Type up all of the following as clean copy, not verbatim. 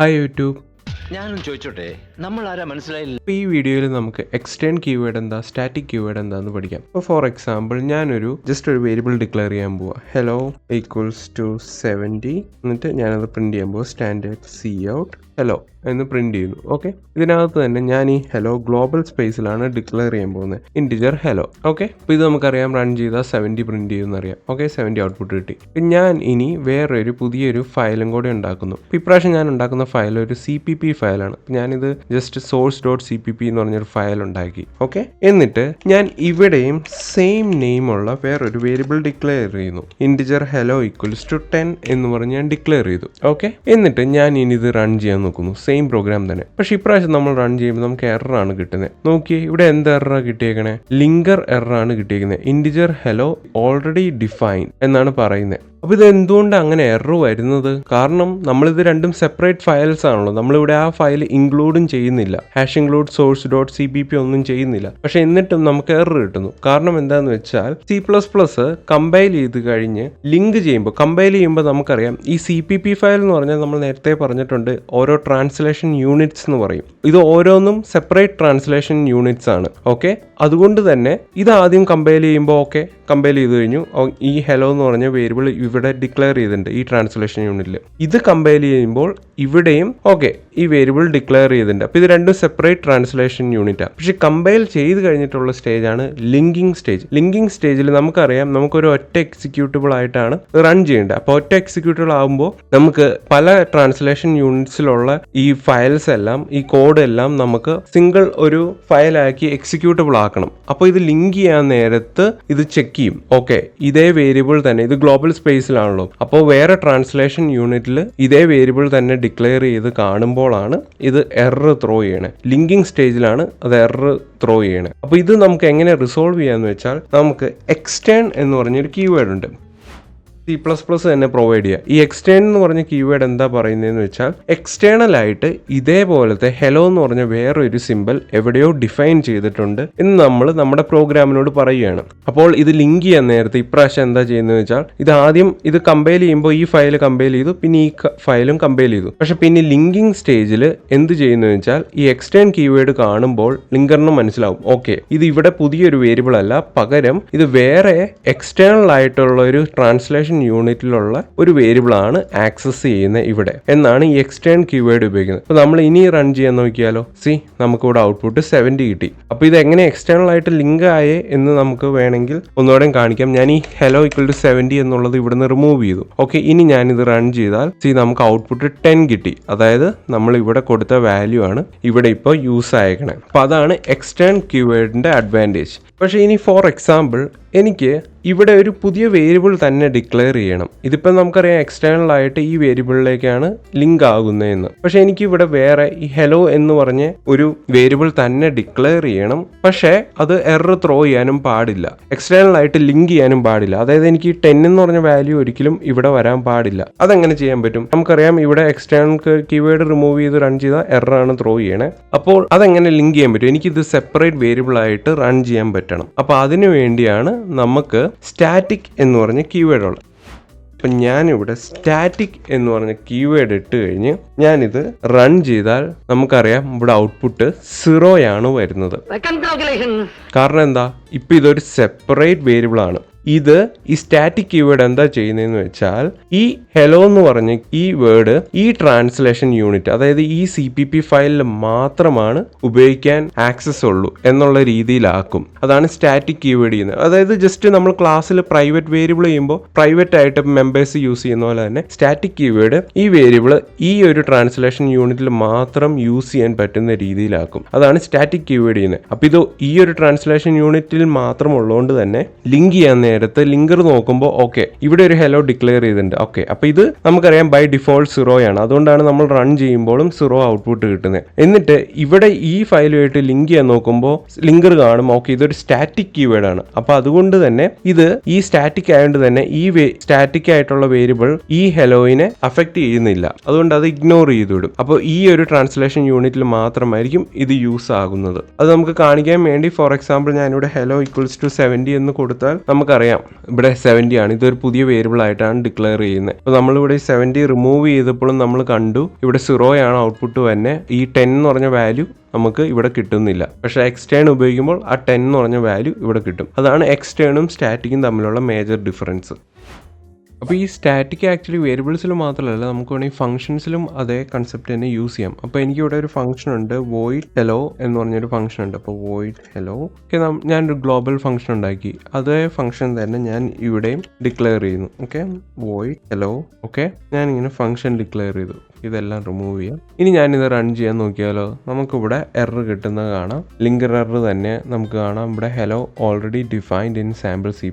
Hi YouTube. ഞാനൊന്ന് ചോദിച്ചോട്ടെ, നമ്മൾ ആരാ മനസ്സിലായില്ല? ഇപ്പോൾ ഈ വീഡിയോയിൽ നമുക്ക് എക്സ്റ്റേൺ കീവേഡ് എന്താ, സ്റ്റാറ്റിക് കീവേഡ് എന്താന്ന് പഠിക്കാം. ഇപ്പോൾ ഫോർ എക്സാമ്പിൾ ഞാനൊരു ജസ്റ്റ് ഒരു വേരിയബിൾ ഡിക്ലെയർ ചെയ്യാൻ പോവാ. ഹലോ ഈക്വൽസ് ടു 70 എന്നിട്ട് ഞാനത് പ്രിന്റ് ചെയ്യാൻ പോവാ. സ്റ്റാൻഡേർഡ് സി ഔട്ട് ഹലോ എന്ന് പ്രിന്റ് ചെയ്യുന്നു. ഓക്കെ, ഇതിനകത്ത് തന്നെ ഞാൻ ഈ ഹലോ ഗ്ലോബൽ സ്പേസിലാണ് ഡിക്ലെയർ ചെയ്യാൻ പോകുന്നത്, ഇൻറ്റിജർ ഹലോ. ഓക്കെ, അപ്പോൾ ഇത് നമുക്കറിയാം, റൺ ചെയ്താൽ 70 പ്രിന്റ് ചെയ്യുമെന്നറിയാം. ഓക്കെ, 70 ഔട്ട്പുട്ട് കിട്ടി. ഞാൻ ഇനി വേറൊരു പുതിയൊരു ഫയലും കൂടെ ഉണ്ടാക്കുന്നു. ഇപ്പോൾ ഇപ്രാവശ്യം ഞാൻ ഉണ്ടാക്കുന്ന ഫയൽ ഒരു CPP ഫയലാണ്. ഞാനിത് ജസ്റ്റ് source.cpp എന്ന് പറഞ്ഞൊരു ഫയൽ ഉണ്ടാക്കി. ഓക്കെ, എന്നിട്ട് ഞാൻ ഇവിടെയും സെയിം നെയിമുള്ള വേറൊരു വേരിയബിൾ ഡിക്ലെയർ ചെയ്യുന്നു. ഇൻറ്റിജർ ഹലോ ഈക്വൽസ് ടു 10 എന്ന് പറഞ്ഞ് ഞാൻ ഡിക്ലെയർ ചെയ്തു. ഓക്കെ, എന്നിട്ട് ഞാൻ ഇനി ഇത് റൺ ചെയ്യാൻ നോക്കുന്നു. സെയിം പ്രോഗ്രാം തന്നെ. പക്ഷെ ഇപ്രാവശ്യം നമ്മൾ റൺ ചെയ്യുമ്പോൾ നമുക്ക് എററാണ് കിട്ടുന്നത്. നോക്കിയേ, ഇവിടെ എന്ത് എററാണ് കിട്ടിയേക്കണേ? ലിങ്കർ എററാണ് കിട്ടിയേക്കുന്നത്. ഇൻറ്റിജർ ഹലോ ഓൾറെഡി ഡിഫൈൻ എന്നാണ് പറയുന്നത്. അപ്പോൾ ഇത് എന്തുകൊണ്ട് അങ്ങനെ എറർ വരുന്നത്? കാരണം നമ്മളിത് രണ്ടും സെപ്പറേറ്റ് ഫയൽസ് ആണല്ലോ. നമ്മളിവിടെ ആ ഫയൽ ഇൻക്ലൂഡും ചെയ്യുന്നില്ല, #include source.cpp ഒന്നും ചെയ്യുന്നില്ല. പക്ഷെ എന്നിട്ടും നമുക്ക് എറർ കിട്ടുന്നു. കാരണം എന്താണെന്ന് വെച്ചാൽ C++ കമ്പൈൽ ചെയ്ത് കഴിഞ്ഞ് ലിങ്ക് ചെയ്യുമ്പോൾ നമുക്കറിയാം, ഈ CPP ഫയൽ എന്ന് പറഞ്ഞാൽ നമ്മൾ നേരത്തെ പറഞ്ഞിട്ടുണ്ട്, ഓരോ ട്രാൻസ്ലേഷൻ യൂണിറ്റ്സ് എന്ന് പറയും. ഇത് ഓരോന്നും സെപ്പറേറ്റ് ട്രാൻസ്ലേഷൻ യൂണിറ്റ്സ് ആണ്. ഓക്കെ, അതുകൊണ്ട് തന്നെ ഇത് ആദ്യം കമ്പൈൽ ചെയ്യുമ്പോൾ കമ്പൈൽ ചെയ്ത് കഴിഞ്ഞു. ഈ ഹലോ എന്ന് പറഞ്ഞ വേരിയബിൾ ഇവിടെ ഡിക്ലെയർ ചെയ്തിട്ടുണ്ട് ഈ ട്രാൻസ്ലേഷൻ യൂണിറ്റിൽ. ഇത് കമ്പൈൽ ചെയ്യുമ്പോൾ ഇവിടെയും ഈ വേരിയബിൾ ഡിക്ലെയർ ചെയ്തിട്ടുണ്ട്. അപ്പോൾ ഇത് രണ്ടും സെപ്പറേറ്റ് ട്രാൻസ്ലേഷൻ യൂണിറ്റാണ്. പക്ഷെ കമ്പൈൽ ചെയ്ത് കഴിഞ്ഞിട്ടുള്ള സ്റ്റേജാണ് ലിങ്കിങ് സ്റ്റേജ്. ലിങ്കിങ് സ്റ്റേജിൽ നമുക്കറിയാം, നമുക്കൊരു ഒറ്റ എക്സിക്യൂട്ടബിൾ ആയിട്ടാണ് റൺ ചെയ്യേണ്ടത്. അപ്പോൾ ഒറ്റ എക്സിക്യൂട്ടബിൾ ആകുമ്പോൾ നമുക്ക് പല ട്രാൻസ്ലേഷൻ യൂണിറ്റ്സിലുള്ള ഈ ഫയൽസ് എല്ലാം, ഈ കോഡ് എല്ലാം നമുക്ക് സിംഗിൾ ഒരു ഫയലാക്കി എക്സിക്യൂട്ടബിൾ ആക്കണം. അപ്പോൾ ഇത് ലിങ്ക് ചെയ്യാൻ നേരത്ത് ഇത് ചെക്ക് ചെയ്യും. ഇതേ വേരിയബിൾ തന്നെ, ഇത് ഗ്ലോബൽ സ്പേസിലാണല്ലോ. അപ്പോൾ വേറെ ട്രാൻസ്ലേഷൻ യൂണിറ്റിൽ ഇതേ വേരിയബിൾ തന്നെ ഡിക്ലെയർ ചെയ്ത് കാണുമ്പോഴാണ് ഇത് എറർ ത്രോ ചെയ്യണേ. ലിങ്കിങ് സ്റ്റേജിലാണ് അത് എറർ ത്രോ ചെയ്യണേ. അപ്പോൾ ഇത് നമുക്ക് എങ്ങനെ റിസോൾവ് ചെയ്യാന്ന് വെച്ചാൽ, നമുക്ക് എക്സ്റ്റേൺ എന്ന് പറഞ്ഞൊരു കീവേഡ് ഉണ്ട്, C++ തന്നെ പ്രൊവൈഡ് ചെയ്യുക. ഈ എക്സ്റ്റേൺ എന്ന് പറഞ്ഞ കീവേഡ് എന്താ പറയുന്നതെന്ന് വെച്ചാൽ, എക്സ്റ്റേണൽ ആയിട്ട് ഇതേപോലത്തെ ഹലോ എന്ന് പറഞ്ഞ വേറൊരു സിമ്പിൾ എവിടെയോ ഡിഫൈൻ ചെയ്തിട്ടുണ്ട് എന്ന് നമ്മൾ നമ്മുടെ പ്രോഗ്രാമിനോട് പറയുകയാണ്. അപ്പോൾ ഇത് ലിങ്ക് ചെയ്യാൻ നേരത്തെ ഇപ്രാവശ്യം എന്താ ചെയ്യുന്നത് വെച്ചാൽ, ഇത് ആദ്യം ഇത് കമ്പൈൽ ചെയ്യുമ്പോൾ ഈ ഫയൽ കമ്പൈൽ ചെയ്തു, പിന്നെ ഈ ഫയലും കമ്പൈൽ ചെയ്തു. പക്ഷെ പിന്നെ ലിങ്കിങ് സ്റ്റേജിൽ എന്ത് ചെയ്യുന്നത് വെച്ചാൽ, ഈ എക്സ്റ്റേൺ കീവേഡ് കാണുമ്പോൾ ലിങ്കറിന് മനസ്സിലാവും, ഇത് ഇവിടെ പുതിയൊരു വേരിയബിൾ അല്ല, പകരം ഇത് വേറെ എക്സ്റ്റേണൽ ആയിട്ടുള്ള ഒരു ട്രാൻസ്ലേഷൻ യൂണിറ്റിലുള്ള ഒരു വേരിയബിൾ ആണ് ആക്സസ് ചെയ്യുന്നത് ഇവിടെ എന്നാണ് ഈ എക്സ്റ്റേൺ കീവേഡ് ഉപയോഗിക്കുന്നത്. അപ്പോൾ നമ്മൾ ഇനി റൺ ചെയ്യാൻ നോക്കിയാലോ, നമുക്കിവിടെ ഔട്ട്പുട്ട് 70 കിട്ടി. അപ്പോൾ ഇത് എങ്ങനെ എക്സ്റ്റേണൽ ആയിട്ട് ലിങ്ക് ആയേ എന്ന് നമുക്ക് വേണമെങ്കിൽ ഒന്നുകൂടെ കാണിക്കാം. ഞാൻ ഈ ഹലോ ഈക്വൽ ടു 70 എന്നുള്ളത് ഇവിടുന്ന് റിമൂവ് ചെയ്തു. ഇനി ഞാനിത് റൺ ചെയ്താൽ നമുക്ക് ഔട്ട്പുട്ട് 10 കിട്ടി. അതായത് നമ്മൾ ഇവിടെ കൊടുത്ത വാല്യൂ ആണ് ഇവിടെ ഇപ്പോൾ യൂസ് ആയേക്കണേ. അപ്പോൾ അതാണ് എക്സ്റ്റേൺ കീവേഡിന്റെ അഡ്വാൻറ്റേജ്. പക്ഷേ ഇനി ഫോർ എക്സാമ്പിൾ എനിക്ക് ഇവിടെ ഒരു പുതിയ വേരിയബിൾ തന്നെ ഡിക്ലെയർ ചെയ്യണം. ഇതിപ്പോൾ നമുക്കറിയാം എക്സ്റ്റേണൽ ആയിട്ട് ഈ വേരിയബിളിലേക്കാണ് ലിങ്ക് ആകുന്നതെന്ന്. പക്ഷെ എനിക്ക് ഇവിടെ വേറെ ഈ ഹലോ എന്ന് പറഞ്ഞ് ഒരു വേരിയബിൾ തന്നെ ഡിക്ലെയർ ചെയ്യണം. പക്ഷേ അത് എറർ ത്രോ ചെയ്യാനും പാടില്ല, എക്സ്റ്റേണൽ ആയിട്ട് ലിങ്ക് ചെയ്യാനും പാടില്ല. അതായത് എനിക്ക് 10 എന്ന് പറഞ്ഞ വാല്യൂ ഒരിക്കലും ഇവിടെ വരാൻ പാടില്ല. അതെങ്ങനെ ചെയ്യാൻ പറ്റും? നമുക്കറിയാം ഇവിടെ എക്സ്റ്റേണൽ കീവേഡ് റിമൂവ് ചെയ്ത് റൺ ചെയ്താൽ എററാണ് ത്രോ ചെയ്യണേ. അപ്പോൾ അതെങ്ങനെ ലിങ്ക് ചെയ്യാൻ പറ്റും? എനിക്കിത് സെപ്പറേറ്റ് വേരിയബിൾ ആയിട്ട് റൺ ചെയ്യാൻ പറ്റണം. അപ്പോൾ അതിനു വേണ്ടിയാണ് നമുക്ക് സ്റ്റാറ്റിക് എന്ന് പറഞ്ഞ കീവേഡ് ഉള്ളത്. അപ്പം ഞാനിവിടെ സ്റ്റാറ്റിക് എന്ന് പറഞ്ഞ കീവേഡ് ഇട്ട് കഴിഞ്ഞ് ഞാനിത് റൺ ചെയ്താൽ നമുക്കറിയാം ഇവിടെ ഔട്ട്പുട്ട് 0 ആണ് വരുന്നത്. കാരണം എന്താ? ഇപ്പം ഇതൊരു സെപ്പറേറ്റ് വേരിയബിൾ ആണ്. ഇത് ഈ സ്റ്റാറ്റിക് കീവേഡ് എന്താ ചെയ്യുന്നതെന്ന് വെച്ചാൽ, ഈ ഹലോ എന്ന് പറഞ്ഞ ഈ വേർഡ് ഈ ട്രാൻസ്ലേഷൻ യൂണിറ്റ്, അതായത് ഈ CPP ഫയലിൽ മാത്രമാണ് ഉപയോഗിക്കാൻ ആക്സസ് ഉള്ളൂ എന്നുള്ള രീതിയിലാക്കും. അതാണ് സ്റ്റാറ്റിക് കീവേഡ് ചെയ്യുന്നത്. അതായത് ജസ്റ്റ് നമ്മൾ ക്ലാസ്സിൽ പ്രൈവറ്റ് വേരിയബിൾ ചെയ്യുമ്പോൾ പ്രൈവറ്റ് ആയിട്ട് മെമ്പേഴ്സ് യൂസ് ചെയ്യുന്ന പോലെ തന്നെ സ്റ്റാറ്റിക് കീവേഡ് ഈ വേരിയബിൾ ഈ ഒരു ട്രാൻസ്ലേഷൻ യൂണിറ്റിൽ മാത്രം യൂസ് ചെയ്യാൻ പറ്റുന്ന രീതിയിലാക്കും. അതാണ് സ്റ്റാറ്റിക് കീവേഡ് ചെയ്യുന്നത്. അപ്പോൾ ഇത് ഈ ഒരു ട്രാൻസ്ലേഷൻ യൂണിറ്റിൽ മാത്രം ഉള്ളതുകൊണ്ട് തന്നെ ലിങ്ക് ചെയ്യാൻ നേരത്ത് ലിങ്കർ നോക്കുമ്പോൾ ഇവിടെ ഒരു ഹലോ ഡിക്ലെയർ ചെയ്തിട്ടുണ്ട്. അപ്പോൾ ഇത് നമുക്കറിയാം ബൈ ഡിഫോൾട്ട് 0 ആണ്. അതുകൊണ്ടാണ് നമ്മൾ റൺ ചെയ്യുമ്പോഴും 0 ഔട്ട്പുട്ട് കിട്ടുന്നത്. എന്നിട്ട് ഇവിടെ ഈ ഫയലുമായിട്ട് ലിങ്ക് ചെയ്യാൻ നോക്കുമ്പോൾ ലിങ്കർ കാണും, ഇതൊരു സ്റ്റാറ്റിക് കീവേഡ് ആണ്. അപ്പോൾ അതുകൊണ്ട് തന്നെ ഇത് ഈ സ്റ്റാറ്റിക് ആയതുകൊണ്ട് തന്നെ ഈ സ്റ്റാറ്റിക് ആയിട്ടുള്ള വേരിയബിൾ ഈ ഹലോയിനെ അഫക്ട് ചെയ്യുന്നില്ല. അതുകൊണ്ട് അത് ഇഗ്നോർ ചെയ്ത് വിടും. അപ്പോൾ ഈ ഒരു ട്രാൻസ്ലേഷൻ യൂണിറ്റിൽ മാത്രമായിരിക്കും ഇത് യൂസ് ആകുന്നത്. അത് നമുക്ക് കാണിക്കാൻ വേണ്ടി ഫോർ എക്സാമ്പിൾ ഞാനിവിടെ ഹലോ ഈക്വൽസ് ടു 70 എന്ന് കൊടുത്താൽ നമുക്കറിയാം നമുക്കറിയാം ഇവിടെ 70 ആണ്, ഇതൊരു പുതിയ വേരിയബിൾ ആയിട്ടാണ് ഡിക്ലെയർ ചെയ്യുന്നത്. അപ്പോൾ നമ്മളിവിടെ 70 റിമൂവ് ചെയ്തപ്പോഴും നമ്മൾ കണ്ടു ഇവിടെ 0 ആണ് ഔട്ട്പുട്ട് തന്നെ. ഈ 10 എന്ന് പറഞ്ഞ വാല്യൂ നമുക്ക് ഇവിടെ കിട്ടുന്നില്ല. പക്ഷേ എക്സ്റ്റേൺ ഉപയോഗിക്കുമ്പോൾ ആ 10 എന്ന് പറഞ്ഞ വാല്യൂ ഇവിടെ കിട്ടും. അതാണ് എക്സ്റ്റേണും സ്റ്റാറ്റിക്കും തമ്മിലുള്ള മേജർ ഡിഫറൻസ്. അപ്പോൾ ഈ സ്റ്റാറ്റിക് ആക്ച്വലി വേരിയബിൾസിൽ മാത്രമല്ല, നമുക്ക് വേണമെങ്കിൽ ഫംഗ്ഷൻസിലും അതേ കൺസെപ്റ്റ് തന്നെ യൂസ് ചെയ്യാം. അപ്പോൾ എനിക്കിവിടെ ഒരു ഫംഗ്ഷൻ ഉണ്ട്, വോയിഡ് ഹെലോ എന്ന് പറഞ്ഞൊരു ഫംഗ്ഷൻ ഉണ്ട്. അപ്പോൾ വോയിഡ് ഹെലോ ഓക്കെ, ഞാനൊരു ഗ്ലോബൽ ഫംഗ്ഷൻ ഉണ്ടാക്കി. അതേ ഫംഗ്ഷൻ തന്നെ ഞാൻ ഇവിടെയും ഡിക്ലെയർ ചെയ്യുന്നു. Okay, void hello. ഓക്കെ, ഞാനിങ്ങനെ ഫംഗ്ഷൻ ഡിക്ലെയർ ചെയ്തു. ഇതെല്ലാം റിമൂവ് ചെയ്യാം. ഇനി ഞാനിത് റൺ ചെയ്യാൻ നോക്കിയാലോ, നമുക്കിവിടെ എറർ കിട്ടുന്നത് കാണാം. ലിങ്കർ എറർ തന്നെ നമുക്ക് കാണാം. ഇവിടെ hello already defined in sample C++.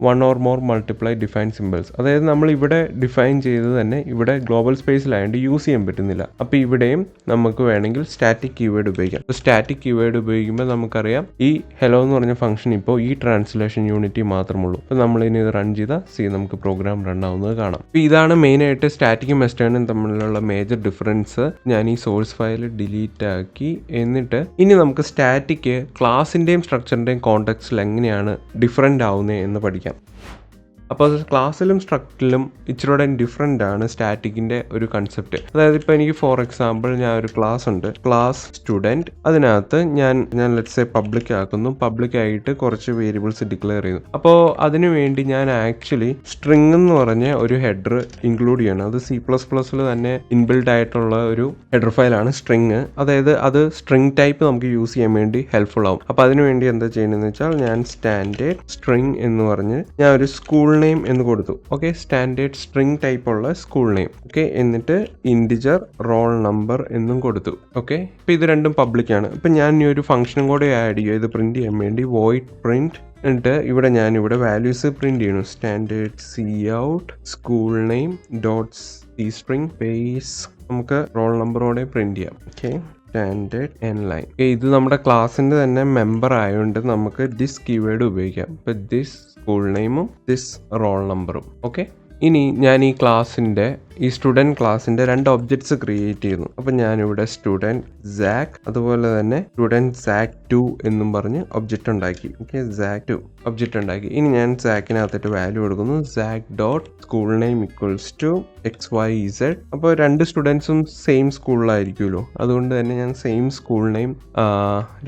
1 or more multiply defined symbols. അതായത് നമ്മൾ ഇവിടെ ഡിഫൈൻ ചെയ്തത് തന്നെ ഇവിടെ ഗ്ലോബൽ സ്പേസിലായതുകൊണ്ട് യൂസ് ചെയ്യാൻ പറ്റുന്നില്ല. അപ്പോൾ ഇവിടെയും നമുക്ക് വേണമെങ്കിൽ സ്റ്റാറ്റിക് കീവേഡ് ഉപയോഗിക്കാം. അപ്പോൾ സ്റ്റാറ്റിക് കീവേഡ് ഉപയോഗിക്കുമ്പോൾ നമുക്കറിയാം ഈ ഹെലോ എന്ന് പറഞ്ഞ ഫംഗ്ഷൻ ഇപ്പോൾ ഈ ട്രാൻസ്ലേഷൻ യൂണിറ്റി മാത്രമുള്ളൂ. അപ്പോൾ നമ്മളിനി ഇത് റൺ ചെയ്താൽ നമുക്ക് പ്രോഗ്രാം റൺ ആവുന്നത് കാണാം. അപ്പോൾ ഇതാണ് മെയിനായിട്ട് സ്റ്റാറ്റിക്കും വെസ്റ്റേണും തമ്മിലുള്ള മേജർ ഡിഫറൻസ്. ഞാൻ ഈ സോഴ്സ് ഫയൽ ഡിലീറ്റ് ആക്കി. എന്നിട്ട് ഇനി നമുക്ക് സ്റ്റാറ്റിക് ക്ലാസിൻ്റെയും സ്ട്രക്ചറിൻ്റെയും കോണ്ടെക്സ്റ്റിൽ എങ്ങനെയാണ് ഡിഫറെൻ്റ് ആവുന്നത് എന്ന് പഠിക്കാം. അപ്പോൾ ക്ലാസ്സിലും സ്ട്രക്ചറിലും ഇച്ചിരൂടെ ഡിഫറെൻ്റ് ആണ് സ്റ്റാറ്റിക്കിൻ്റെ ഒരു കൺസെപ്റ്റ്. അതായത് ഇപ്പോൾ എനിക്ക് ഫോർ എക്സാമ്പിൾ ഞാൻ ഒരു ക്ലാസ് ഉണ്ട്, ക്ലാസ് സ്റ്റുഡൻറ്റ്. അതിനകത്ത് ഞാൻ ലെറ്റ്സ് സേ പബ്ലിക് ആക്കുന്നു. പബ്ലിക് ആയിട്ട് കുറച്ച് വേരിയബിൾസ് ഡിക്ലെയർ ചെയ്യുന്നു. അപ്പോൾ അതിനു വേണ്ടി ഞാൻ ആക്ച്വലി സ്ട്രിങ് എന്ന് പറഞ്ഞ ഒരു ഹെഡർ ഇൻക്ലൂഡ് ചെയ്യണം. അത് C++ൽ തന്നെ ഇൻബിൽഡ് ആയിട്ടുള്ള ഒരു ഹെഡർ ഫയലാണ് സ്ട്രിങ്. അതായത് അത് സ്ട്രിങ് ടൈപ്പ് നമുക്ക് യൂസ് ചെയ്യാൻ വേണ്ടി ഹെൽപ്ഫുൾ ആവും. അപ്പോൾ അതിനു വേണ്ടി എന്താ ചെയ്യണമെന്ന് വെച്ചാൽ ഞാൻ സ്റ്റാൻഡേർഡ് സ്ട്രിങ് എന്ന് പറഞ്ഞ് ഞാൻ ഒരു സ്കൂൾ നെയിം എന്ന് കൊടുത്തു. ഓക്കെ, സ്റ്റാൻഡേർഡ് സ്ട്രിങ് ടൈപ്പ് ഉള്ള സ്കൂൾ നെയിം. ഓക്കെ, എന്നിട്ട് ഇൻറ്റിജർ റോൾ നമ്പർ എന്നും കൊടുത്തു. ഓക്കെ, ഇപ്പം ഇത് രണ്ടും പബ്ലിക് ആണ്. ഇപ്പം ഞാൻ ഈ ഒരു ഫംഗ്ഷനും കൂടെ ആഡ് ചെയ്യുക ഇത് പ്രിന്റ് ചെയ്യാൻ വേണ്ടി. Void print. എന്നിട്ട് ഇവിടെ വാല്യൂസ് പ്രിന്റ് ചെയ്യണം. Standard C out school name dot C string base. നമുക്ക് റോൾ നമ്പറോടെ പ്രിന്റ് ചെയ്യാം. Okay, standard N line. ഇത് നമ്മുടെ ക്ലാസ്സിൻ്റെ തന്നെ മെമ്പർ ആയതുകൊണ്ട് നമുക്ക് ദിസ് കീവേഡ് ഉപയോഗിക്കാം. ഇപ്പം ദിസ് സ്കൂൾ നെയിമും ദിസ് റോൾ നമ്പറും. ഓക്കെ, ഇനി ഞാൻ ഈ ക്ലാസ്സിൻ്റെ ഈ സ്റ്റുഡൻറ്റ് ക്ലാസ്സിൻ്റെ 2 ഒബ്ജക്ട്സ് ക്രിയേറ്റ് ചെയ്യുന്നു. അപ്പം ഞാനിവിടെ സ്റ്റുഡൻറ്റ് സാക്ക് അതുപോലെ തന്നെ സ്റ്റുഡൻറ്റ് സാക്ക് 2 എന്നും പറഞ്ഞ് ഒബ്ജക്റ്റ് ഉണ്ടാക്കി. ഓക്കെ, സാക്ക് 2 ഒബ്ജക്റ്റ് ഉണ്ടാക്കി. ഇനി ഞാൻ സാക്കിനകത്തിട്ട് വാല്യൂ കൊടുക്കുന്നു. സാക്ക് dot school name equals to XYZ. അപ്പോൾ 2 സ്റ്റുഡൻസും സെയിം സ്കൂളിലായിരിക്കുമല്ലോ, അതുകൊണ്ട് തന്നെ ഞാൻ സെയിം സ്കൂൾ നെയിം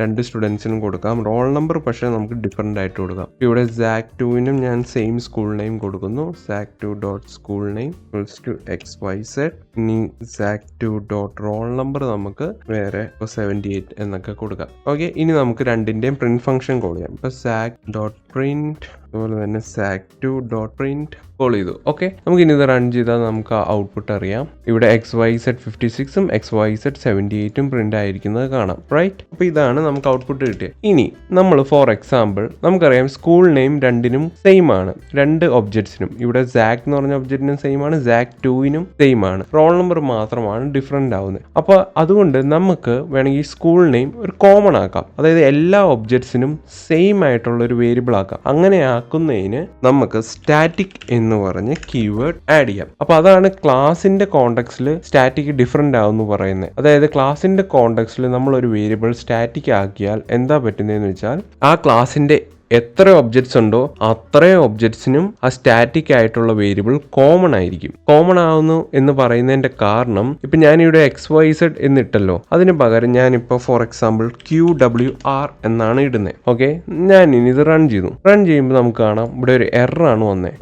2 സ്റ്റുഡൻസിനും കൊടുക്കാം. റോൾ നമ്പർ പക്ഷേ നമുക്ക് ഡിഫറെൻ്റ് ആയിട്ട് കൊടുക്കാം. ഇവിടെ സാക്ക് 2നും ഞാൻ സെയിം സ്കൂൾ നെയിം കൊടുക്കുന്നു. സാക്ക് 2 dot school name equals to XYZ. ഇനി സാക്ക് 2 ഡോട്ട് റോൾ നമ്പർ നമുക്ക് വേറെ 78 എന്നൊക്കെ കൊടുക്കാം. ഓക്കെ, ഇനി നമുക്ക് രണ്ടിൻ്റെയും പ്രിന്റ് ഫംഗ്ഷൻ കോൾ ചെയ്യാം. ഇപ്പോൾ സാക്ക് ഡോട്ട് പ്രിന്റ് അതുപോലെ തന്നെ സാക്ക് 2 ഡോട്ട് പ്രിന്റ് കോൾ ചെയ്തു. ഓക്കെ, നമുക്ക് ഇനി ഇത് റൺ ചെയ്താൽ നമുക്ക് ഔട്ട്പുട്ട് അറിയാം. ഇവിടെ XYZ 56ഉം XYZ 78ഉം പ്രിന്റ് ആയിരിക്കുന്നത് കാണാം. റൈറ്റ്, അപ്പോൾ ഇതാണ് നമുക്ക് ഔട്ട്പുട്ട് കിട്ടിയത്. ഇനി നമ്മൾ ഫോർ എക്സാമ്പിൾ നമുക്കറിയാം സ്കൂൾ നെയിം രണ്ടിനും സെയിം ആണ്, 2 ഒബ്ജക്ട്സിനും. ഇവിടെ സാക്ക് എന്ന് പറഞ്ഞ ഒബ്ജക്റ്റിനും സെയിം ആണ്, സാക്ക് 2നും സെയിം ആണ്. റോൾ നമ്പർ മാത്രമാണ് ഡിഫറെൻ്റ് ആവുന്നത്. അപ്പോൾ അതുകൊണ്ട് നമുക്ക് വേണമെങ്കിൽ സ്കൂൾ നെയിം ഒരു കോമൺ ആക്കാം. അതായത് എല്ലാ ഒബ്ജക്ട്സിനും സെയിം ആയിട്ടുള്ള ഒരു വേരിയബിൾ ആക്കാം. അങ്ങനെ ആക്കുന്നതിന് നമുക്ക് സ്റ്റാറ്റിക് എന്ന് പറഞ്ഞ് കീവേഡ് ആഡ് ചെയ്യാം. അപ്പോൾ അതാണ് ക്ലാസിന്റെ കോണ്ടെക്സ്റ്റിൽ സ്റ്റാറ്റിക് ഡിഫറെൻ്റ് ആവുമെന്ന് പറയുന്നത്. അതായത് ക്ലാസിന്റെ കോണ്ടെക്സ്റ്റിൽ നമ്മളൊരു വേരിയബിൾ സ്റ്റാറ്റിക് ആക്കിയാൽ എന്താ പറ്റുന്നതെന്ന് വെച്ചാൽ ആ ക്ലാസിന്റെ എത്ര ഒബ്ജക്ട്സ് ഉണ്ടോ അത്രയും ഒബ്ജക്ട്സിനും ആ സ്റ്റാറ്റിക് ആയിട്ടുള്ള വേരിയബിൾ കോമൺ ആയിരിക്കും. കോമൺ ആവുന്നു എന്ന് പറയുന്നതിന്റെ കാരണം ഇപ്പം ഞാനിവിടെ XYZ എന്നിട്ടല്ലോ, അതിന് പകരം ഞാനിപ്പോൾ ഫോർ എക്സാമ്പിൾ QWR എന്നാണ് ഇടുന്നത്. ഓക്കെ, ഞാൻ ഇനി ഇത് റൺ ചെയ്യുന്നു. റൺ ചെയ്യുമ്പോൾ നമുക്ക് കാണാം ഇവിടെ ഒരു എററാണ് വന്നത്.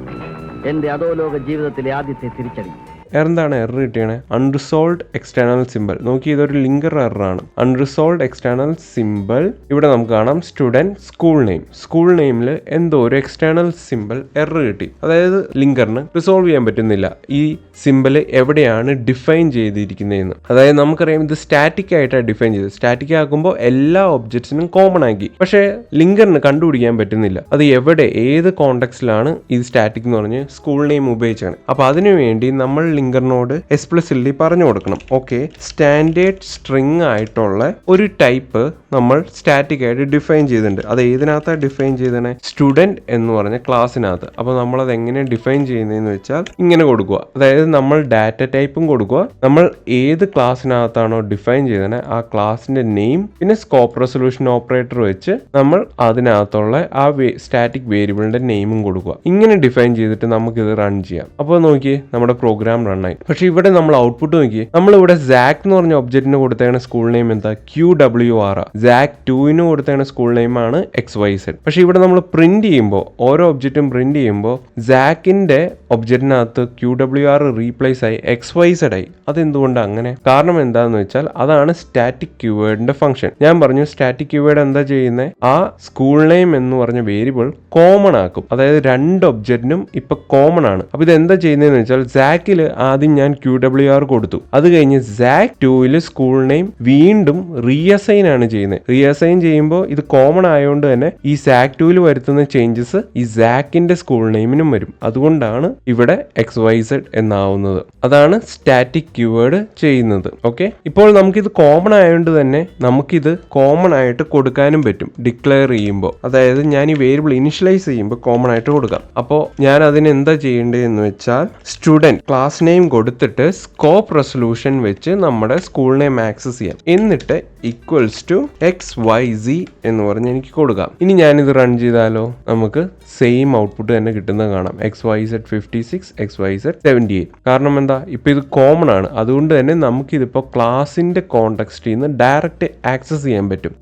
എന്റെ അധോലോക ജീവിതത്തിലെ ആദ്യത്തെ തിരിച്ചടി. എന്താണ് എറർ കിട്ടിയത്? Unresolved external simple. നോക്കി, ഇതൊരു ലിങ്കർ എററാണ്. Unresolved external simple. ഇവിടെ നമുക്ക് കാണാം സ്റ്റുഡൻറ് സ്കൂൾ നെയിം. സ്കൂൾ നെയിമിൽ എന്തോ ഒരു എക്സ്റ്റേണൽ സിമ്പിൾ എറർ കിട്ടി. അതായത് ലിങ്കറിന് റിസോൾവ് ചെയ്യാൻ പറ്റുന്നില്ല ഈ സിമ്പിൾ എവിടെയാണ് ഡിഫൈൻ ചെയ്തിരിക്കുന്നതെന്ന്. അതായത് നമുക്കറിയാം ഇത് സ്റ്റാറ്റിക് ആയിട്ടാണ് ഡിഫൈൻ ചെയ്തത്. സ്റ്റാറ്റിക് ആക്കുമ്പോൾ എല്ലാ ഒബ്ജക്ട്സിനും കോമൺ ആക്കി, പക്ഷേ ലിങ്കറിന് കണ്ടുപിടിക്കാൻ പറ്റുന്നില്ല അത് എവിടെ ഏത് കോണ്ടെക്സ്റ്റിലാണ് ഇത് സ്റ്റാറ്റിക് എന്ന് പറഞ്ഞ് സ്കൂൾ നെയിം ഉപയോഗിച്ചാണ്. അപ്പോൾ അതിനുവേണ്ടി നമ്മൾ ലിങ്കറിനോട് എക്സ്പ്ലിസിറ്റ്ലി പറഞ്ഞു കൊടുക്കണം. ഓക്കെ, സ്റ്റാൻഡേർഡ് സ്ട്രിങ് ആയിട്ടുള്ള ഒരു ടൈപ്പ് നമ്മൾ സ്റ്റാറ്റിക് ആയിട്ട് ഡിഫൈൻ ചെയ്തിട്ടുണ്ട്. അത് ഏതിനകത്താണ് ഡിഫൈൻ ചെയ്തേ? സ്റ്റുഡൻറ് എന്ന് പറഞ്ഞ ക്ലാസ്സിനകത്ത്. അപ്പോൾ നമ്മൾ അത് എങ്ങനെ ഡിഫൈൻ ചെയ്യുന്നതെന്ന് വെച്ചാൽ ഇങ്ങനെ കൊടുക്കുക. അതായത് നമ്മൾ ഡാറ്റ ടൈപ്പും കൊടുക്കുക, നമ്മൾ ഏത് ക്ലാസ്സിനകത്താണോ ഡിഫൈൻ ചെയ്തത് ആ ക്ലാസിന്റെ നെയിം, പിന്നെ സ്കോപ്പ് റെസൊല്യൂഷൻ ഓപ്പറേറ്റർ വെച്ച് നമ്മൾ അതിനകത്തുള്ള ആ സ്റ്റാറ്റിക് വേരിയബിളിന്റെ നെയിമും കൊടുക്കുക. ഇങ്ങനെ ഡിഫൈൻ ചെയ്തിട്ട് നമുക്കിത് റൺ ചെയ്യാം. അപ്പോൾ നോക്കിയേ, നമ്മുടെ പ്രോഗ്രാം റൺ ആയി. പക്ഷെ ഇവിടെ നമ്മൾ ഔട്ട്പുട്ട് നോക്കിയേ, നമ്മളിവിടെ സാക് എന്ന് പറഞ്ഞ ഒബ്ജക്റ്റിന് കൊടുത്തേക്കുന്ന സ്കൂൾ നെയിം എന്താ? QWR. സാക് 2ന് കൊടുത്തേക്കുന്ന സ്കൂൾ നെയിം ആണ് XYZ. പക്ഷെ ഇവിടെ നമ്മൾ പ്രിന്റ് ചെയ്യുമ്പോൾ, ഓരോ ഒബ്ജക്റ്റും പ്രിന്റ് ചെയ്യുമ്പോൾ സാക്കിന്റെ ഒബ്ജക്റ്റിനകത്ത് QWR റീപ്ലേസ് ആയി XYZ ആയി. അതെന്തുകൊണ്ടാണ് അങ്ങനെ? കാരണം എന്താന്ന് വെച്ചാൽ അതാണ് സ്റ്റാറ്റിക് കീവേഡിന്റെ ഫംഗ്ഷൻ. ഞാൻ പറഞ്ഞു സ്റ്റാറ്റിക് കീവേഡ് എന്താ ചെയ്യുന്നത്? ആ സ്കൂൾ നെയിം എന്ന് പറഞ്ഞ വേരിയബിൾ കോമൺ ആക്കും. അതായത് രണ്ട് ഒബ്ജക്റ്റിനും ഇപ്പൊ കോമൺ ആണ്. അപ്പൊ ഇത് എന്താ ചെയ്യുന്നതെന്ന് വെച്ചാൽ സാക്കിൽ ആദ്യം ഞാൻ QWR കൊടുത്തു, അത് കഴിഞ്ഞ് സാക് 2ൽ സ്കൂൾ നെയിം വീണ്ടും റീഅസൈൻ ആണ് ചെയ്യുന്നത്. റീഅസൈൻ ചെയ്യുമ്പോൾ ഇത് കോമൺ ആയതുകൊണ്ട് തന്നെ ഈ സാക് 2ൽ വരുത്തുന്ന ചേഞ്ചസ് ഈ സാക്കിന്റെ സ്കൂൾ നെയിമിനും വരും. അതുകൊണ്ടാണ് ഇവിടെ XYZ എന്നാവുന്നത്. അതാണ് സ്റ്റാറ്റിക് കീവേഡ് ചെയ്യുന്നത്. ഓക്കെ, ഇപ്പോൾ നമുക്കിത് കോമൺ ആയതുകൊണ്ട് തന്നെ നമുക്കിത് കോമൺ ആയിട്ട് കൊടുക്കാനും പറ്റും ഡിക്ലെയർ ചെയ്യുമ്പോൾ. അതായത് ഞാൻ ഈ വേരിയബിൾ ഇനിഷ്യലൈസ് ചെയ്യുമ്പോൾ കോമൺ ആയിട്ട് കൊടുക്കാം. അപ്പോൾ ഞാൻ അതിന് എന്താ ചെയ്യേണ്ടതെന്ന് വെച്ചാൽ സ്റ്റുഡൻറ് ക്ലാസ് നെയിം കൊടുത്തിട്ട് സ്കോപ്പ് റെസൊല്യൂഷൻ വെച്ച് നമ്മുടെ സ്കൂൾ നെയിം ആക്സസ് ചെയ്യാം. എന്നിട്ട് ഈക്വൽസ് ടു XYZ എന്ന് പറഞ്ഞ് എനിക്ക് കൊടുക്കാം. ഇനി ഞാനിത് റൺ ചെയ്താലോ നമുക്ക് സെയിം ഔട്ട്പുട്ട് തന്നെ കിട്ടുന്നത് കാണാം. XYZ 56, XYZ 78. കാരണം എന്താ? ഇപ്പൊ ഇത് കോമൺ ആണ്. അതുകൊണ്ട് തന്നെ നമുക്കിതിപ്പോ ക്ലാസിന്റെ കോണ്ടെക്സ്റ്റിൽ നിന്ന് ഡയറക്റ്റ് ആക്സസ് ചെയ്യാൻ പറ്റും.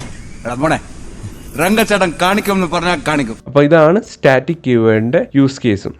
രംഗച്ചടം കാണിക്കും പറഞ്ഞാൽ കാണിക്കും. അപ്പൊ ഇതാണ് സ്റ്റാറ്റിക് കീവേഡിന്റെ യൂസ് കേസും.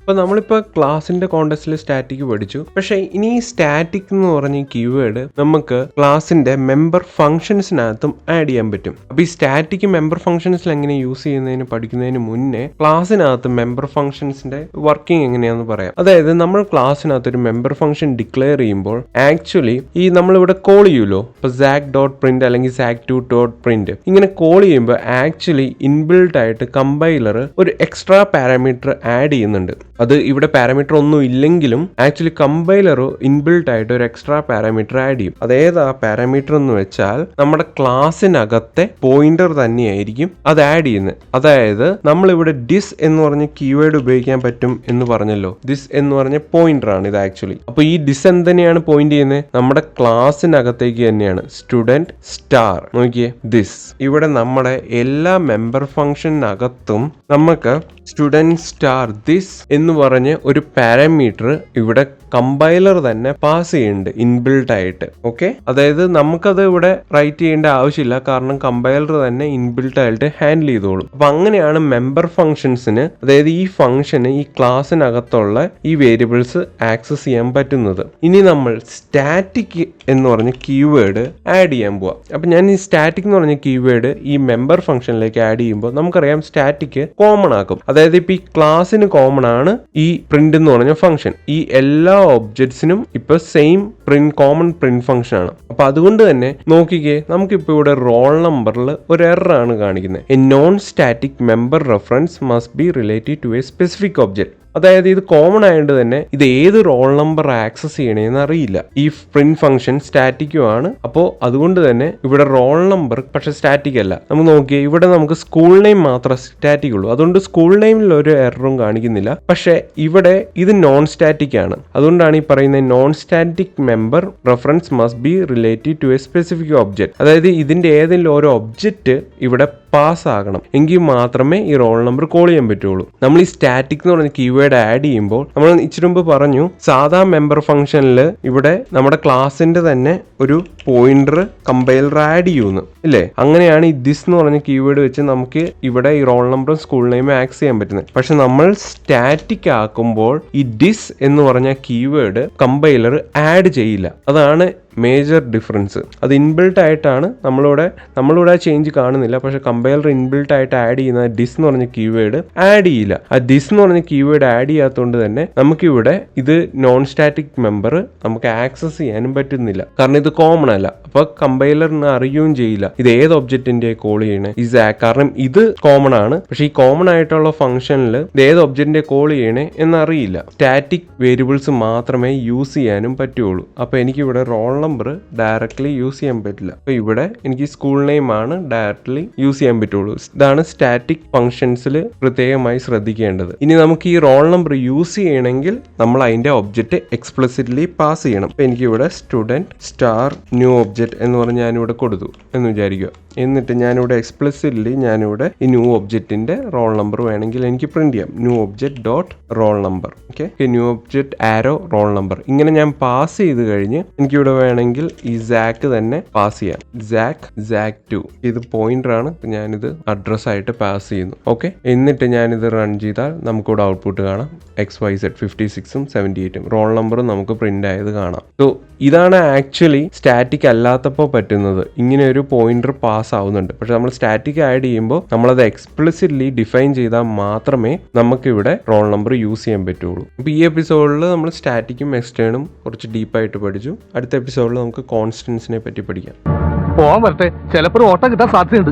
അപ്പോൾ നമ്മളിപ്പോൾ ക്ലാസിന്റെ കോണ്ടെക്സ്റ്റിൽ സ്റ്റാറ്റിക് പഠിച്ചു. പക്ഷേ ഇനി ഈ സ്റ്റാറ്റിക് എന്ന് പറഞ്ഞ കീവേഡ് നമുക്ക് ക്ലാസിന്റെ മെമ്പർ ഫംഗ്ഷൻസിനകത്തും ആഡ് ചെയ്യാൻ പറ്റും. അപ്പോൾ ഈ സ്റ്റാറ്റിക് മെമ്പർ ഫംഗ്ഷൻസിൽ എങ്ങനെ യൂസ് ചെയ്യുന്നതിന് പഠിക്കുന്നതിന് മുന്നേ ക്ലാസിനകത്ത് മെമ്പർ ഫംഗ്ഷൻസിന്റെ വർക്കിംഗ് എങ്ങനെയാണെന്ന് പറയാം. അതായത് നമ്മൾ ക്ലാസിനകത്ത് ഒരു മെമ്പർ ഫംഗ്ഷൻ ഡിക്ലെയർ ചെയ്യുമ്പോൾ ആക്ച്വലി ഈ നമ്മളിവിടെ കോൾ ചെയ്യുമല്ലോ, ഇപ്പോൾ ZAC.print അല്ലെങ്കിൽ ZAC2.print ഇങ്ങനെ കോൾ ചെയ്യുമ്പോൾ ആക്ച്വലി ഇൻബിൽട്ട് ആയിട്ട് കമ്പൈലർ ഒരു എക്സ്ട്രാ പാരാമീറ്റർ ആഡ് ചെയ്യുന്നുണ്ട്. അത് ഇവിടെ പാരാമീറ്റർ ഒന്നും ഇല്ലെങ്കിലും ആക്ച്വലി കമ്പൈലർ ഇൻബിൽട്ട് ആയിട്ട് ഒരു എക്സ്ട്രാ പാരാമീറ്റർ ആഡ് ചെയ്യും. അതേതാ പാരാമീറ്റർ എന്ന് വെച്ചാൽ നമ്മുടെ ക്ലാസ്സിനകത്തെ പോയിന്റർ തന്നെയായിരിക്കും അത് ആഡ് ചെയ്യുന്നത്. അതായത് നമ്മളിവിടെ ഡിസ് എന്ന് പറഞ്ഞ കീവേഡ് ഉപയോഗിക്കാൻ പറ്റും എന്ന് പറഞ്ഞല്ലോ. ദിസ് എന്ന് പറഞ്ഞ പോയിന്റർ ആണ് ഇത് ആക്ച്വലി. അപ്പൊ ഈ ഡിസ് എന്തിനെയാണ് പോയിന്റ് ചെയ്യുന്നത്? നമ്മുടെ ക്ലാസ്സിനകത്തേക്ക് തന്നെയാണ്. സ്റ്റുഡന്റ് സ്റ്റാർ നോക്കിയേ, ദിസ് ഇവിടെ നമ്മുടെ എല്ലാ മെമ്പർ ഫംഗ്ഷനകത്തും നമുക്ക് സ്റ്റുഡന്റ് സ്റ്റാർ ദിസ് എന്ന് പറഞ്ഞ് ഒരു പാരാമീറ്റർ ഇവിടെ കമ്പൈലർ തന്നെ പാസ് ചെയ്യുന്നുണ്ട് ഇൻബിൽട്ട് ആയിട്ട്. ഓക്കെ, അതായത് നമുക്കത് ഇവിടെ റൈറ്റ് ചെയ്യേണ്ട ആവശ്യമില്ല, കാരണം കമ്പൈലർ തന്നെ ഇൻബിൽട്ട് ആയിട്ട് ഹാൻഡിൽ ചെയ്തോളും. അപ്പൊ അങ്ങനെയാണ് മെമ്പർ ഫംഗ്ഷൻസിന്, അതായത് ഈ ഫംഗ്ഷന് ഈ ക്ലാസ്സിനകത്തുള്ള ഈ വേരിയബിൾസ് ആക്സസ് ചെയ്യാൻ പറ്റുന്നത്. ഇനി നമ്മൾ സ്റ്റാറ്റിക് എന്ന് പറഞ്ഞ കീവേഡ് ആഡ് ചെയ്യാൻ പോവാം. അപ്പൊ ഞാൻ ഈ സ്റ്റാറ്റിക് എന്ന് പറഞ്ഞ കീവേഡ് ഈ മെമ്പർ ഫംഗ്ഷനിലേക്ക് ആഡ് ചെയ്യുമ്പോൾ നമുക്കറിയാം സ്റ്റാറ്റിക് കോമൺ ആക്കും. അതായത് ഇപ്പൊ ഈ ക്ലാസ്സിന് കോമൺ ആണ് ഈ പ്രിന്റ് എന്ന് പറഞ്ഞ ഫംഗ്ഷൻ. ഈ എല്ലാ ഒബ്ജക്ട്സിനും ഇപ്പൊ സെയിം കോമൺ പ്രിന്റ് ഫംഗ്ഷൻ ആണ്. അപ്പൊ അതുകൊണ്ട് തന്നെ നോക്കിക്കേ, നമുക്കിപ്പോ ഇവിടെ റോൾ നമ്പറിൽ ഒരു എറർ ആണ് കാണിക്കുന്നത്. A non static member reference must be related to a specific object. അതായത് ഇത് കോമൺ ആയതുകൊണ്ട് തന്നെ ഇത് ഏത് റോൾ നമ്പർ ആക്സസ് ചെയ്യണേന്ന് അറിയില്ല. ഈ പ്രിന്റ് ഫംഗ്ഷൻ സ്റ്റാറ്റിക്കും ആണ്. അപ്പോൾ അതുകൊണ്ട് തന്നെ ഇവിടെ റോൾ നമ്പർ പക്ഷെ സ്റ്റാറ്റിക് അല്ല. നമുക്ക് നോക്കിയേ, ഇവിടെ നമുക്ക് സ്കൂൾ നെയിം മാത്രമേ സ്റ്റാറ്റിക് ഉള്ളൂ. അതുകൊണ്ട് സ്കൂൾ നെയിമിൽ ഒരു എററും കാണിക്കുന്നില്ല. പക്ഷെ ഇവിടെ ഇത് നോൺ സ്റ്റാറ്റിക് ആണ്. അതുകൊണ്ടാണ് ഈ പറയുന്നത് non static member reference must be related to a specific object. അതായത് ഇതിന്റെ ഏതെങ്കിലും ഒരു ഒബ്ജക്റ്റ് ഇവിടെ പാസ് ആകണം, എങ്കിൽ മാത്രമേ ഈ റോൾ നമ്പർ കോൾ ചെയ്യാൻ പറ്റുള്ളൂ. നമ്മൾ ഈ സ്റ്റാറ്റിക് എന്ന് പറഞ്ഞ കീവേഡ് ആഡ് ചെയ്യുമ്പോൾ നമ്മൾ ഇച്ചിരി മുമ്പ് പറഞ്ഞു സാധാ മെമ്പർ ഫംഗ്ഷനിൽ ഇവിടെ നമ്മുടെ ക്ലാസിന്റെ തന്നെ ഒരു പോയിന്റർ കമ്പൈലർ ആഡ് ചെയ്യുന്നു ഇല്ലേ? അങ്ങനെയാണ് ഈ ദിസ് എന്ന് പറഞ്ഞ കീവേഡ് വെച്ച് നമുക്ക് ഇവിടെ ഈ റോൾ നമ്പറും സ്കൂൾ നെയിമും ആക്സസ് ചെയ്യാൻ പറ്റുന്നത്. പക്ഷെ നമ്മൾ സ്റ്റാറ്റിക് ആക്കുമ്പോൾ ഈ ഡിസ് എന്ന് പറഞ്ഞ കീവേഡ് കമ്പൈലർ ആഡ് ചെയ്യില്ല. അതാണ് മേജർ ഡിഫറൻസ്. അത് ഇൻബിൽട്ട് ആയിട്ടാണ് നമ്മളിവിടെ ചേഞ്ച് കാണുന്നില്ല. പക്ഷെ കമ്പൈലർ ഇൻബിൽട്ട് ആയിട്ട് ആഡ് ചെയ്യുന്ന ഡിസ് എന്ന് പറഞ്ഞ കീവേഡ് ആഡ് ചെയ്യില്ല. ആ ഡിസ് എന്ന് പറഞ്ഞ കീവേഡ് ആഡ് ചെയ്യാത്തതുകൊണ്ട് തന്നെ നമുക്കിവിടെ ഇത് നോൺ സ്റ്റാറ്റിക് മെമ്പർ നമുക്ക് ആക്സസ് ചെയ്യാനും പറ്റുന്നില്ല, കാരണം ഇത് കോമൺ അല്ല. അപ്പൊ കമ്പൈലറിന് അറിയുകയും ചെയ്യില്ല ഇത് ഏത് ഒബ്ജക്റ്റിന്റെ കോൾ ചെയ്യണേ കാരണം ഇത് കോമൺ ആണ്. പക്ഷെ ഈ കോമൺ ആയിട്ടുള്ള ഫംഗ്ഷനിൽ ഇത് ഏത് ഒബ്ജക്റ്റിന്റെ കോൾ ചെയ്യണേ എന്നറിയില്ല. സ്റ്റാറ്റിക് വേരിയബിൾസ് മാത്രമേ യൂസ് ചെയ്യാനും പറ്റുള്ളൂ. അപ്പൊ എനിക്കിവിടെ റോൾ നമ്പർ ഡയറക്റ്റ്ലി യൂസ് ചെയ്യാൻ പറ്റില്ല. അപ്പോൾ ഇവിടെ എനിക്ക് സ്കൂൾ നെയിം ആണ് ഡയറക്റ്റ്ലി യൂസ് ചെയ്യാൻ പറ്റുള്ളൂ. ഇതാണ് സ്റ്റാറ്റിക് ഫംഗ്ഷൻസിൽ പ്രത്യേകമായി ശ്രദ്ധിക്കേണ്ടത്. ഇനി നമുക്ക് ഈ റോൾ നമ്പർ യൂസ് ചെയ്യണമെങ്കിൽ നമ്മൾ അതിന്റെ ഒബ്ജക്റ്റ് എക്സ്പ്ലിസിറ്റ്ലി പാസ് ചെയ്യണം. അപ്പോൾ എനിക്ക് ഇവിടെ സ്റ്റുഡൻറ് സ്റ്റാർ ന്യൂ ഒബ്ജക്റ്റ് എന്ന് പറഞ്ഞ് ഞാനിവിടെ കൊടുത്തു എന്ന് വിചാരിക്കുക. എന്നിട്ട് ഞാനിവിടെ എക്സ്പ്ലിസിറ്റ്ലി ഞാനിവിടെ ഈ ന്യൂ ഒബ്ജക്റ്റിന്റെ റോൾ നമ്പർ വേണമെങ്കിൽ എനിക്ക് പ്രിന്റ് ചെയ്യാം. New object dot roll number. Okay, new object arrow roll number. ഇങ്ങനെ ഞാൻ പാസ് ചെയ്ത് കഴിഞ്ഞ് എനിക്കിവിടെ വേണമെങ്കിൽ ഈ സാക്ക് തന്നെ പാസ് ചെയ്യാം. സാക്ക് 2 ഇത് പോയിന്റർ ആണ്. ഞാനിത് അഡ്രസ് ആയിട്ട് പാസ് ചെയ്യുന്നു. ഓക്കെ, എന്നിട്ട് ഞാനിത് റൺ ചെയ്താൽ നമുക്കിവിടെ ഔട്ട്പുട്ട് കാണാം. XYZ 56ഉം 78ഉം റോൾ നമ്പറും നമുക്ക് പ്രിന്റ് ആയത് കാണാം. സോ ഇതാണ് ആക്ച്വലി സ്റ്റാറ്റിക് അല്ലാത്തപ്പോൾ പറ്റുന്നത്. ഇങ്ങനെ ഒരു പോയിന്റർ പാസ് ആവുന്നുണ്ട്. പക്ഷെ നമ്മൾ സ്റ്റാറ്റിക് ആഡ് ചെയ്യുമ്പോൾ നമ്മളത് എക്സ്പ്ലിസിറ്റ്ലി ഡിഫൈൻ ചെയ്താൽ മാത്രമേ നമുക്കിവിടെ റോൾ നമ്പർ യൂസ് ചെയ്യാൻ പറ്റുള്ളൂ. അപ്പോൾ ഈ എപ്പിസോഡിൽ നമ്മൾ സ്റ്റാറ്റിക്കും എക്സ്റ്റേണും കുറച്ച് ഡീപ്പായിട്ട് പഠിച്ചു. അടുത്ത എപ്പിസോഡിൽ നമുക്ക് കോൺസ്റ്റൻസിനെ പറ്റി പഠിക്കാം. പോവാൻ വരട്ടെ, ചിലപ്പോൾ ഓട്ടം കിട്ടാൻ സാധ്യതയുണ്ട്.